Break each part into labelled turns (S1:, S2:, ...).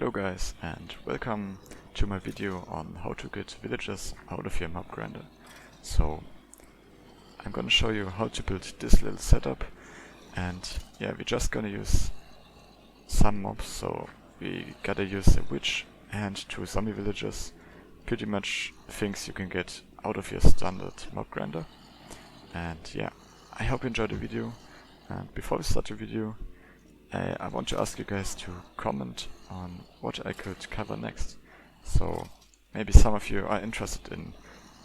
S1: Hello guys, and welcome to my video on how to get villagers out of your mob grinder. So I'm gonna show you how to build this little setup, and yeah, we're just gonna use some mobs. So we gotta use a witch and 2 zombie villagers, pretty much things you can get out of your standard mob grinder. And yeah, I hope you enjoyed the video, and before we start the video, I want to ask you guys to comment on what I could cover next. So maybe some of you are interested in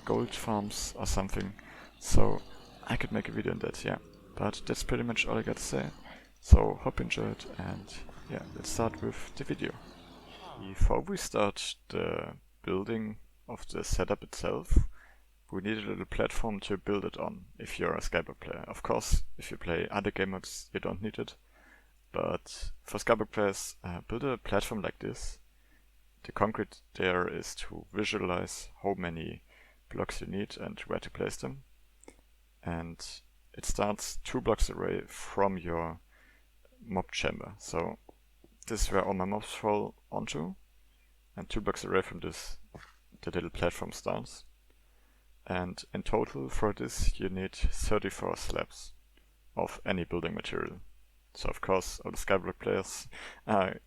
S1: gold farms or something, so I could make a video on that, yeah. But that's pretty much all I got to say. So hope you enjoyed, and yeah, let's start with the video. Before we start the building of the setup itself, we need a little platform to build it on if you're a Skyblock player. Of course, if you play other game modes, you don't need it. But for Skyblock players, build a platform like this. The concrete there is to visualize how many blocks you need and where to place them. And it starts 2 blocks away from your mob chamber. So this is where all my mobs fall onto. And 2 blocks away from this, the little platform starts. And in total for this you need 34 slabs of any building material. So of course all the Skyblock players are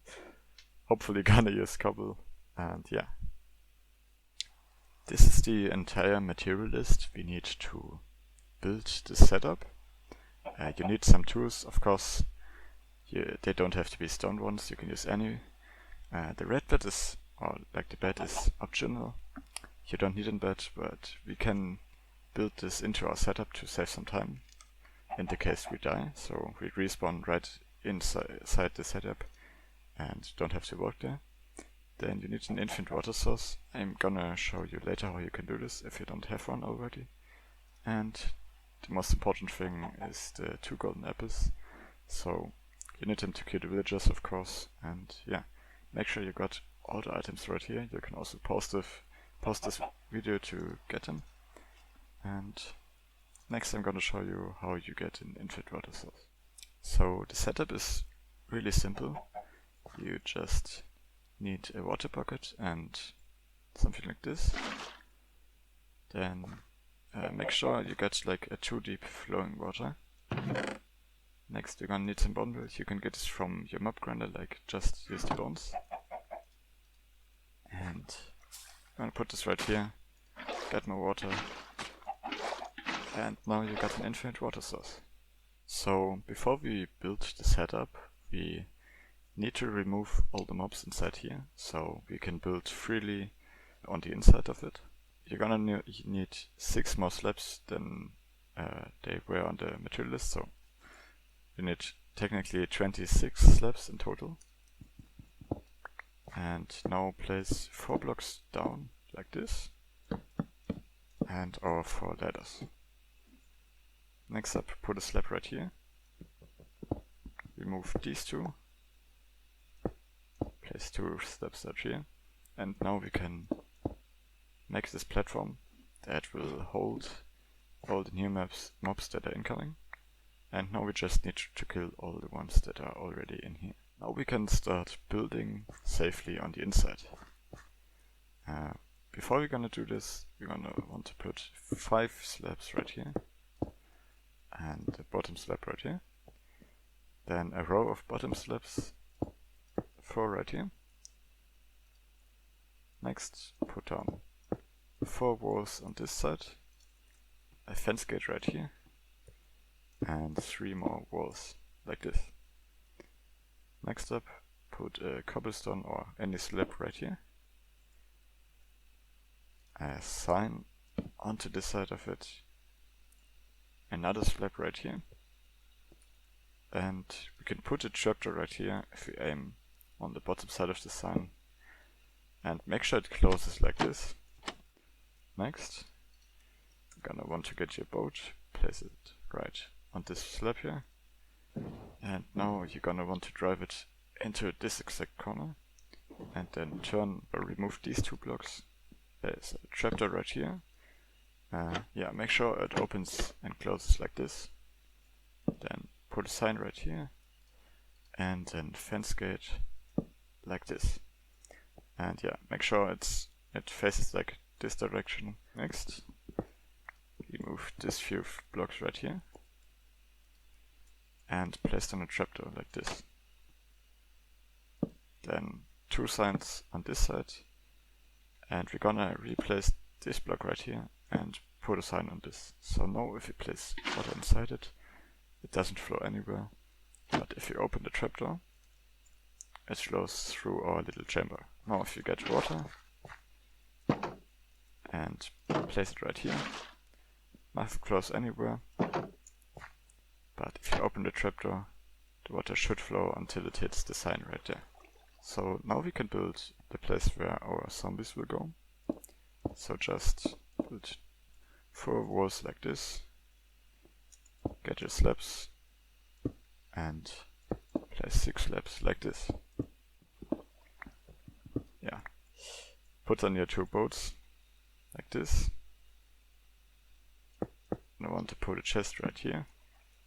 S1: hopefully gonna use cobble, and yeah. This is the entire material list we need to build this setup. You need some tools, of course. They don't have to be stone ones, you can use any. The red bed is, or like the bed is optional. You don't need a bed, but we can build this into our setup to save some time in the case we die, so we respawn right inside the setup and don't have to work there. Then you need an infinite water source. I'm gonna show you later how you can do this if you don't have one already. And the most important thing is the 2 golden apples. So you need them to kill the villagers, of course, and yeah, make sure you got all the items right here. You can also pause this video to get them. And next I'm gonna show you how you get an infinite water source. So the setup is really simple. You just need a water bucket and something like this. Then make sure you get like a 2 deep flowing water. Next you're gonna need some bone meal. You can get this from your mob grinder, like just use the bones. And I'm gonna put this right here, get more water. And now you got an infinite water source. So before we build the setup, we need to remove all the mobs inside here, so we can build freely on the inside of it. You're gonna need 6 more slabs than they were on the material list, so you need technically 26 slabs in total. And now place 4 blocks down like this, and our 4 ladders. Next up, put a slab right here. Remove these 2. Place 2 slabs right here. And now we can make this platform that will hold all the new mobs that are incoming. And now we just need to kill all the ones that are already in here. Now we can start building safely on the inside. Before we're gonna do this, we're gonna want to put 5 slabs right here. And the bottom slab right here. Then a row of bottom slabs, 4 right here. Next, put down 4 walls on this side, a fence gate right here, and 3 more walls like this. Next up, put a cobblestone or any slab right here, a sign onto this side of it, another slab right here, and we can put a trapdoor right here if we aim on the bottom side of the sign, and make sure it closes like this. Next, you're gonna want to get your boat, place it right on this slab here, and now you're gonna want to drive it into this exact corner, and then turn or remove these 2 blocks. There's a trapdoor right here. Yeah, make sure it opens and closes like this. Then put a sign right here, and then fence gate like this. And yeah, make sure it faces like this direction. Next, we move this few blocks right here and place down a trapdoor like this. Then 2 signs on this side, and we're gonna replace this block right here and put a sign on this. So now if we place water inside it, it doesn't flow anywhere. But if you open the trapdoor, it flows through our little chamber. Now if you get water and place it right here, mustn't close anywhere. But if you open the trapdoor, the water should flow until it hits the sign right there. So now we can build the place where our zombies will go. So just build 4 walls like this, get your slabs, and place 6 slabs like this. Yeah. Put on your 2 boats like this. And I want to put a chest right here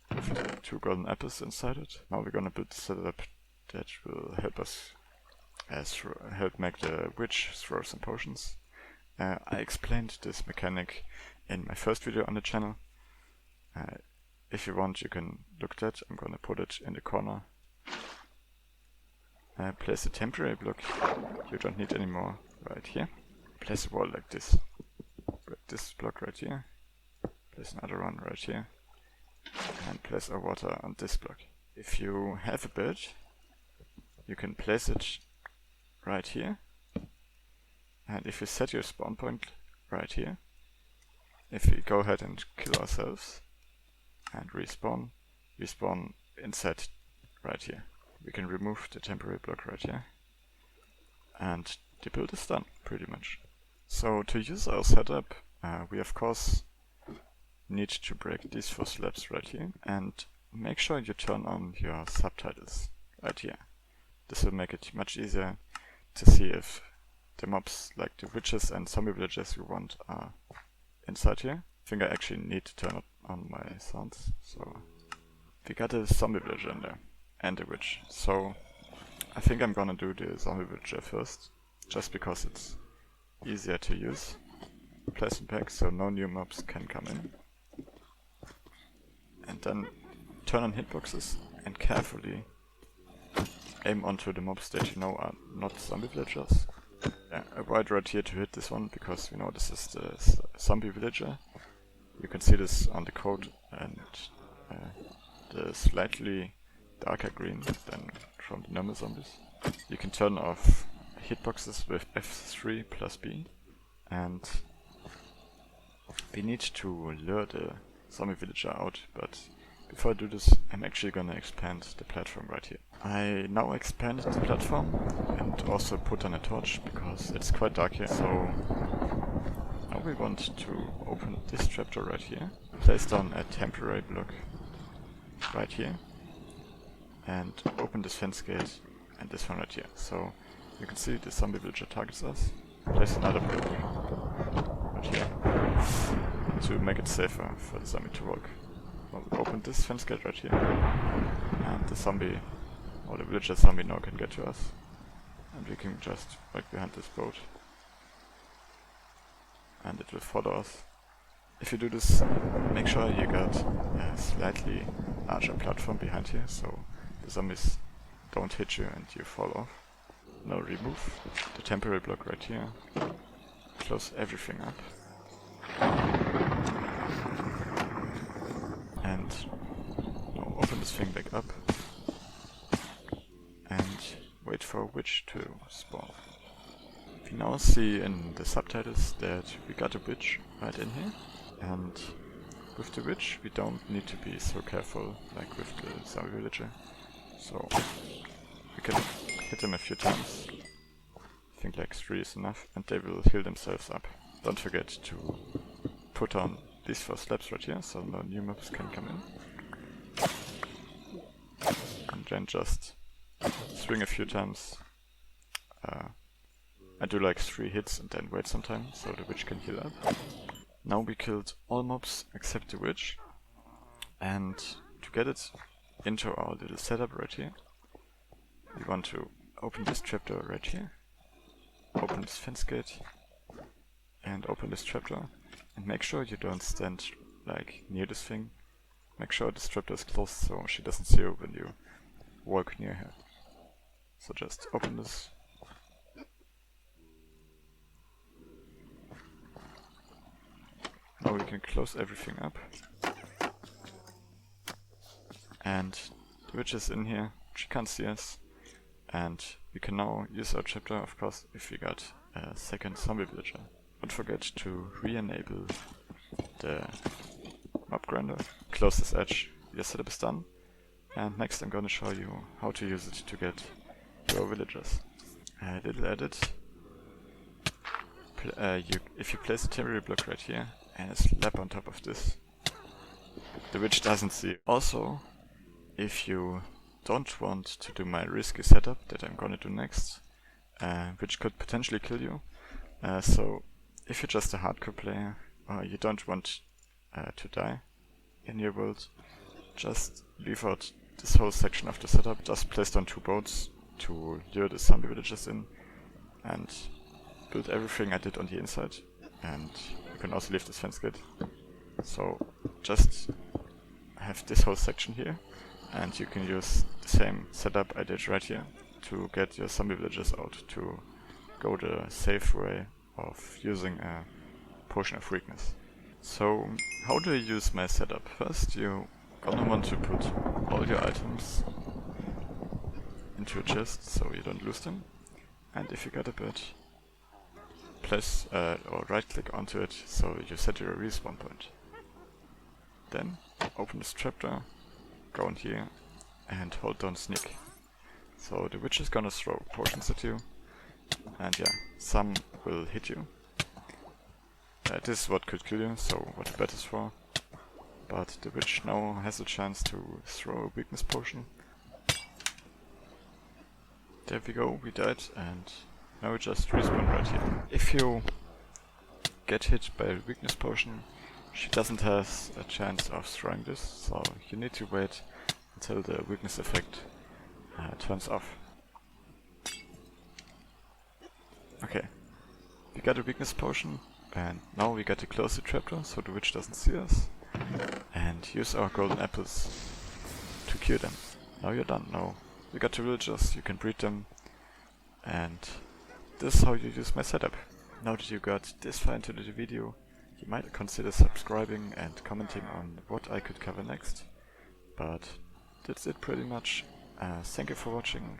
S1: with 2 golden apples inside it. Now we're gonna build a setup that will help us help make the witch throw some potions. I explained this mechanic in my first video on the channel. If you want, you can look that. I'm gonna put it in the corner. Place a temporary block. You don't need any more right here. Place a wall like this. Break this block right here. Place another one right here. And place a water on this block. If you have a bed, you can place it right here. And if you set your spawn point right here, if we go ahead and kill ourselves and respawn, we spawn inside right here. We can remove the temporary block right here. And the build is done, pretty much. So to use our setup, we of course need to break these 4 slabs right here. And make sure you turn on your subtitles right here. This will make it much easier to see if the mobs, like the witches and zombie villagers you want, are inside here. I think I actually need to turn on my sounds. So we got a zombie villager in there and a witch. So I think I'm gonna do the zombie villager first, just because it's easier to use. Place them back so no new mobs can come in. And then turn on hitboxes and carefully aim onto the mobs that you know are not zombie villagers. Yeah, avoid right here to hit this one, because you know this is the zombie villager. You can see this on the code, and the slightly darker green than from the normal zombies. You can turn off hitboxes with F3 plus B, and we need to lure the zombie villager out, but before I do this, I'm actually gonna expand the platform right here. I now expanded the platform and also put on a torch because it's quite dark here. So now we want to open this trapdoor right here, place down a temporary block right here, and open this fence gate and this one right here. So you can see the zombie villager targets us. Place another block right here to make it safer for the zombie to walk. Well, we open this fence gate right here, and the zombie, or the villager zombie now can get to us, and we can just walk behind this boat, and it will follow us. If you do this, make sure you got a slightly larger platform behind here, so the zombies don't hit you and you fall off. Now remove the temporary block right here, close everything up, and now open this thing back up and wait for a witch to spawn. We now see in the subtitles that we got a witch right in here, and with the witch we don't need to be so careful like with the zombie villager. So we can hit them a few times. I think like 3 is enough, and they will heal themselves up. Don't forget to put on these 4 slabs right here, so no new mobs can come in. And then just swing a few times. I do like 3 hits and then wait some time, so the witch can heal up. Now we killed all mobs except the witch, and to get it into our little setup right here, we want to open this trapdoor right here, open this fence gate and open this trapdoor, and make sure you don't stand like near this thing. Make sure this trapdoor is closed so she doesn't see you when you walk near her. So just open this. Now we can close everything up. And the witch is in here, she can't see us. And we can now use our trapdoor, of course, if we got a second zombie villager. Don't forget to re-enable the mob grinder. Close this edge, your setup is done. And next I'm gonna show you how to use it to get your villagers. Little edit. If you place a temporary block right here and a slab on top of this, the witch doesn't see it. Also, if you don't want to do my risky setup that I'm gonna do next, which could potentially kill you, so if you're just a hardcore player or you don't want to die in your world, just leave out this whole section of the setup. Just place down 2 boats to lure the zombie villagers in and build everything I did on the inside, and you can also leave this fence gate. So just have this whole section here, and you can use the same setup I did right here to get your zombie villagers out, to go the safe way of using a potion of weakness. So how do you use my setup? First you're gonna want to put all your items into a chest so you don't lose them, and if you got a bed, place or right click onto it so you set your respawn point. Then open this trapdoor, go in here and hold down sneak. So the witch is gonna throw potions at you, and yeah, some will hit you. This is what could kill you, so what the bed is for. But the witch now has a chance to throw a weakness potion. There we go, we died, and now we just respawn right here. If you get hit by a weakness potion, she doesn't have a chance of throwing this, so you need to wait until the weakness effect turns off. Okay, we got a weakness potion, and now we got to close the trapdoor so the witch doesn't see us, and use our golden apples to cure them. Now you're done. Now you got 2 villagers, you can breed them, and this is how you use my setup. Now that you got this far into the video, you might consider subscribing and commenting on what I could cover next. But that's it pretty much. Thank you for watching,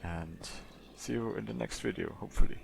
S1: and see you in the next video, hopefully.